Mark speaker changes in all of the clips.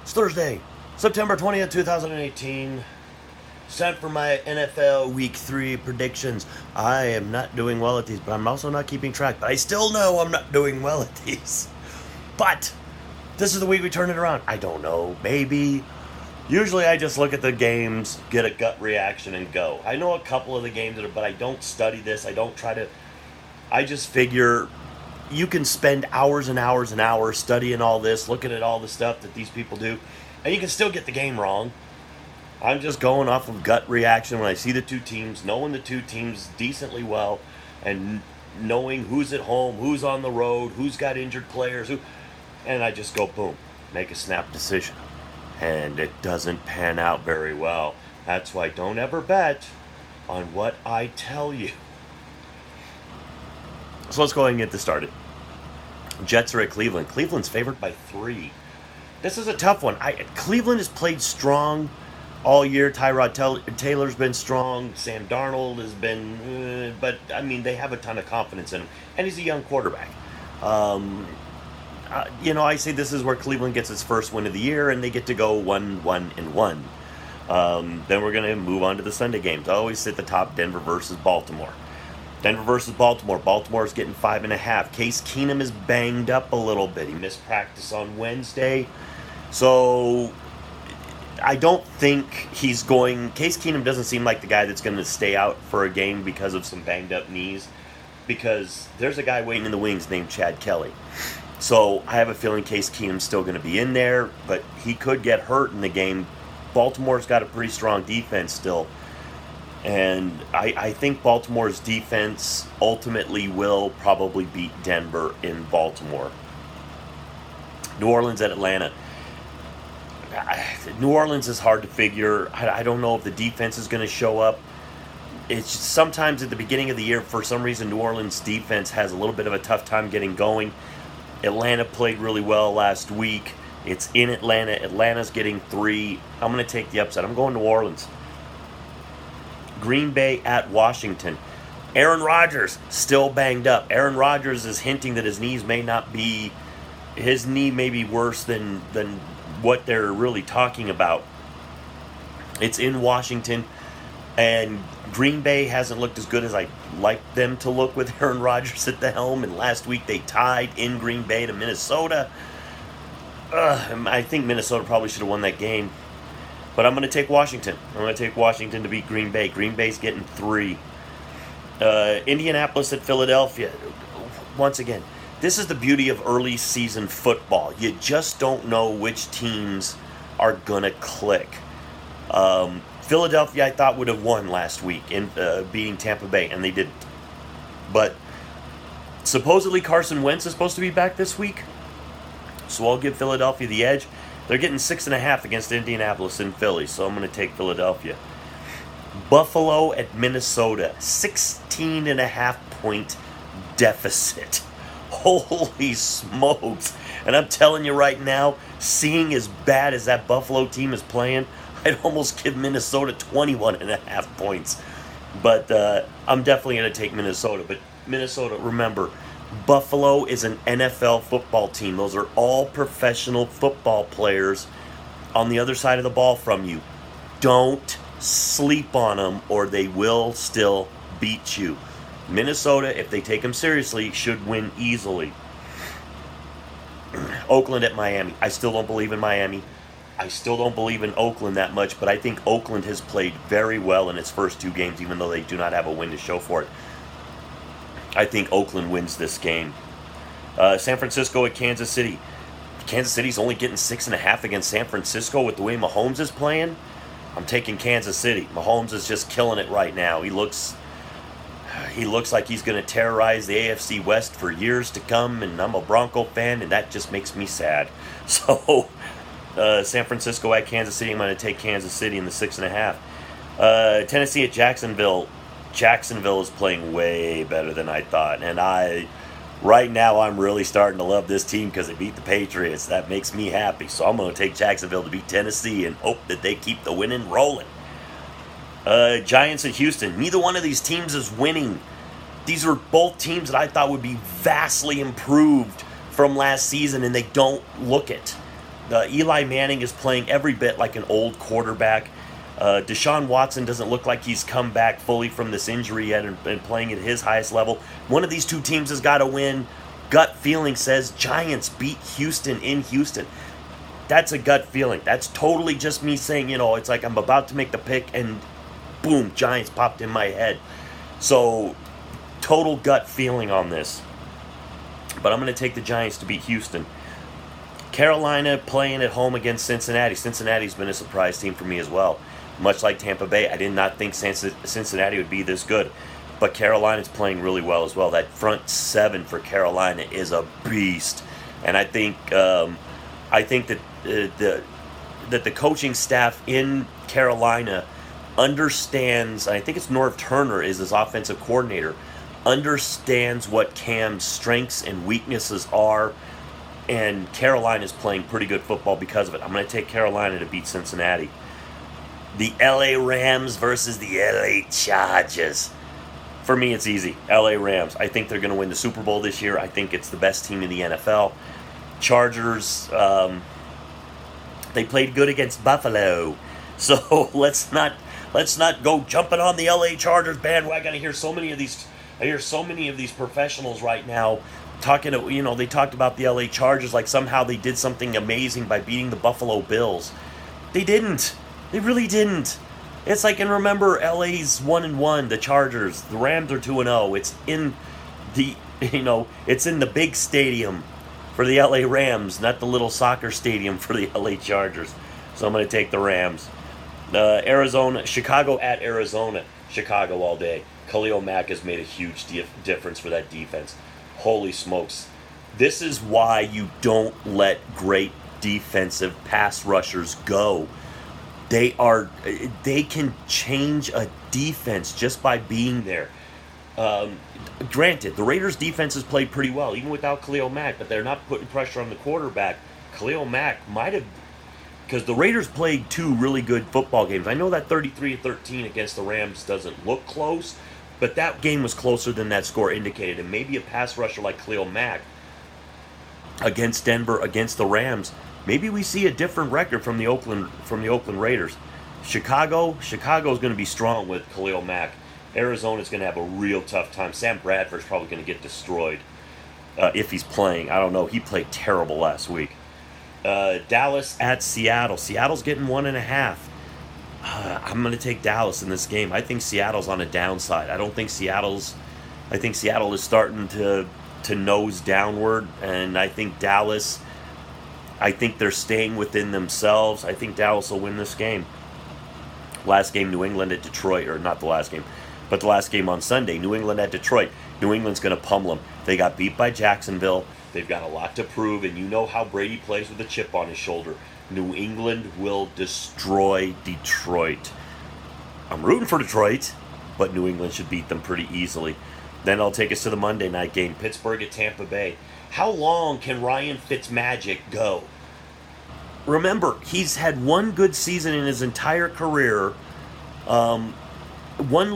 Speaker 1: It's Thursday, September 20th, 2018. It's time for my NFL Week 3 predictions. I am not doing well at these, but I'm also not keeping track. But I still know I'm not doing well at these. But this is the week we turn it around. I don't know, maybe. Usually I just look at the games, get a gut reaction, and go. I know a couple of the games, but I don't study this. I don't try to. I just figure you can spend hours and hours and hours studying all this, looking at all the stuff that these people do, and you can still get the game wrong. I'm just going off of gut reaction when I see the two teams, knowing the two teams decently well, and knowing who's at home, who's on the road, who's got injured players, and I just go boom, make a snap decision. And it doesn't pan out very well. That's why don't ever bet on what I tell you. So let's go ahead and get this started. Jets are at Cleveland. Cleveland's favored by 3. This is a tough one. Cleveland has played strong all year. Tyrod Taylor's been strong. Sam Darnold has been, but I mean, they have a ton of confidence in him, and he's a young quarterback. I say this is where Cleveland gets its first win of the year, and they get to go 1-1-1. Then we're going to move on to the Sunday games. I always sit the top: Denver versus Baltimore. Denver versus Baltimore. Baltimore's getting 5.5. Case Keenum is banged up a little bit. He missed practice on Wednesday. So I don't think he's going. Case Keenum doesn't seem like the guy that's going to stay out for a game because of some banged up knees. Because there's a guy waiting in the wings named Chad Kelly. So I have a feeling Case Keenum's still going to be in there, but he could get hurt in the game. Baltimore's got a pretty strong defense still. And I think Baltimore's defense ultimately will probably beat Denver in Baltimore. New Orleans at Atlanta. New Orleans is hard to figure. I don't know if the defense is going to show up. It's just sometimes at the beginning of the year, for some reason, New Orleans' defense has a little bit of a tough time getting going. Atlanta played really well last week. It's in Atlanta. Atlanta's getting 3. I'm going to take the upset. I'm going New Orleans. Green Bay at Washington. Aaron Rodgers still banged up. Aaron Rodgers is hinting that his knee may be worse than what they're really talking about. It's in Washington, and Green Bay hasn't looked as good as I'd like them to look with Aaron Rodgers at the helm, and last week they tied in Green Bay to Minnesota. I think Minnesota probably should have won that game. But I'm going to take Washington. I'm going to take Washington to beat Green Bay. Green Bay's getting 3. Indianapolis at Philadelphia. Once again, this is the beauty of early season football. You just don't know which teams are going to click. Philadelphia, I thought, would have won last week in beating Tampa Bay, and they didn't. But supposedly Carson Wentz is supposed to be back this week, so I'll give Philadelphia the edge. They're getting 6.5 against Indianapolis and Philly, so I'm going to take Philadelphia. Buffalo at Minnesota, 16.5-point deficit. Holy smokes. And I'm telling you right now, seeing as bad as that Buffalo team is playing, I'd almost give Minnesota 21.5 points. But I'm definitely going to take Minnesota. But Minnesota, remember, Buffalo is an NFL football team. Those are all professional football players on the other side of the ball from you. Don't sleep on them, or they will still beat you. Minnesota, if they take them seriously, should win easily. Oakland at Miami. I still don't believe in Miami. I still don't believe in Oakland that much, but I think Oakland has played very well in its first 2 games, even though they do not have a win to show for it. I think Oakland wins this game. San Francisco at Kansas City. Kansas City's only getting 6.5 against San Francisco with the way Mahomes is playing. I'm taking Kansas City. Mahomes is just killing it right now. He looks like he's going to terrorize the AFC West for years to come, and I'm a Bronco fan, and that just makes me sad. So, San Francisco at Kansas City. I'm going to take Kansas City in the 6.5. Tennessee at Jacksonville. Jacksonville is playing way better than I thought, and right now I'm really starting to love this team because they beat the Patriots. That makes me happy, so I'm going to take Jacksonville to beat Tennessee and hope that they keep the winning rolling. Giants at Houston. Neither one of these teams is winning. These were both teams that I thought would be vastly improved from last season, and they don't look it. Eli Manning is playing every bit like an old quarterback. Deshaun Watson doesn't look like he's come back fully from this injury yet and playing at his highest level. One of these two teams has got to win. Gut feeling says Giants beat Houston in Houston. That's a gut feeling. That's totally just me saying, it's like I'm about to make the pick and boom, Giants popped in my head. So, total gut feeling on this. But I'm going to take the Giants to beat Houston. Carolina playing at home against Cincinnati. Cincinnati's been a surprise team for me as well. Much like Tampa Bay, I did not think Cincinnati would be this good. But Carolina's playing really well as well. That front seven for Carolina is a beast. And I think that the coaching staff in Carolina understands, I think it's Norv Turner is his offensive coordinator, understands what Cam's strengths and weaknesses are, and Carolina's playing pretty good football because of it. I'm going to take Carolina to beat Cincinnati. The LA Rams versus the LA Chargers. For me, it's easy. LA Rams. I think they're going to win the Super Bowl this year. I think it's the best team in the NFL. Chargers, they played good against Buffalo. So let's not go jumping on the LA Chargers bandwagon. I hear so many of these professionals right now talking to, they talked about the LA Chargers like somehow they did something amazing by beating the Buffalo Bills. They didn't. They really didn't. It's like, and remember, LA's 1-1, the Chargers. The Rams are 2-0. It's in the big stadium for the LA Rams, not the little soccer stadium for the LA Chargers. So I'm going to take the Rams. Chicago at Arizona. Chicago all day. Khalil Mack has made a huge difference for that defense. Holy smokes. This is why you don't let great defensive pass rushers go. They can change a defense just by being there. Granted, the Raiders' defense has played pretty well, even without Khalil Mack, but they're not putting pressure on the quarterback. Khalil Mack might have, because the Raiders played two really good football games. I know that 33-13 against the Rams doesn't look close, but that game was closer than that score indicated. And maybe a pass rusher like Khalil Mack against Denver, against the Rams, maybe we see a different record from the Oakland Raiders. Chicago's going to be strong with Khalil Mack. Arizona's going to have a real tough time. Sam Bradford's probably going to get destroyed if he's playing. I don't know. He played terrible last week. Dallas at Seattle. Seattle's getting 1.5. I'm going to take Dallas in this game. I think Seattle's on a downside. I think Seattle is starting to nose downward, and I think Dallas, they're staying within themselves. I think Dallas will win this game. Last game, New England at Detroit, or not the last game, but the last game on Sunday, New England at Detroit. New England's going to pummel them. They got beat by Jacksonville. They've got a lot to prove, and you know how Brady plays with a chip on his shoulder. New England will destroy Detroit. I'm rooting for Detroit, but New England should beat them pretty easily. Then I'll take us to the Monday night game, Pittsburgh at Tampa Bay. How long can Ryan Fitzmagic go? Remember, he's had one good season in his entire career, one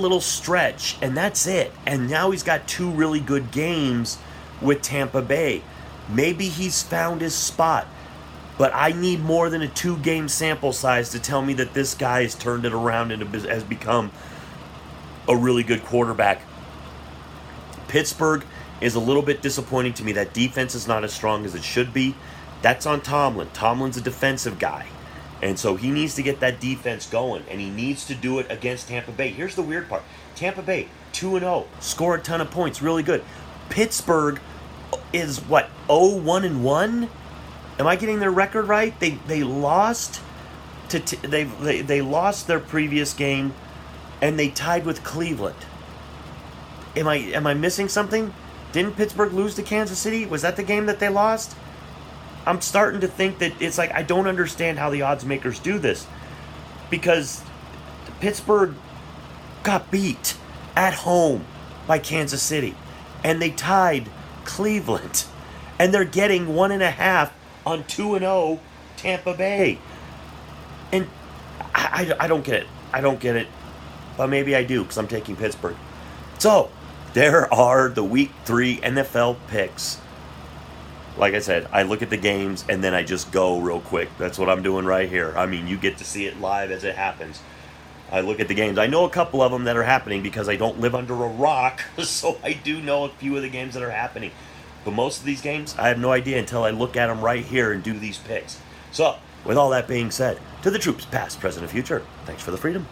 Speaker 1: little stretch, and that's it. And now he's got two really good games with Tampa Bay. Maybe he's found his spot, but I need more than a 2-game sample size to tell me that this guy has turned it around and has become a really good quarterback. Pittsburgh is a little bit disappointing to me. That defense is not as strong as it should be. That's on Tomlin. Tomlin's a defensive guy. And so he needs to get that defense going, and he needs to do it against Tampa Bay. Here's the weird part. Tampa Bay, 2-0, score a ton of points, really good. Pittsburgh is, 0-1-1? Am I getting their record right? They lost they lost their previous game, and they tied with Cleveland. Am I missing something? Didn't Pittsburgh lose to Kansas City? Was that the game that they lost? I'm starting to think that it's like I don't understand how the odds makers do this, because Pittsburgh got beat at home by Kansas City, and they tied Cleveland, and they're getting 1.5 on 2-0 Tampa Bay. And I don't get it. I don't get it, but maybe I do because I'm taking Pittsburgh. So there are the Week 3 NFL picks. like I said, I look at the games and then I just go real quick. That's what I'm doing right here. I mean, you get to see it live as it happens. I look at the games. I know a couple of them that are happening because I don't live under a rock, so I do know a few of the games that are happening. But most of these games, I have no idea until I look at them right here and do these picks. So, with all that being said, to the troops, past, present, and future, thanks for the freedom.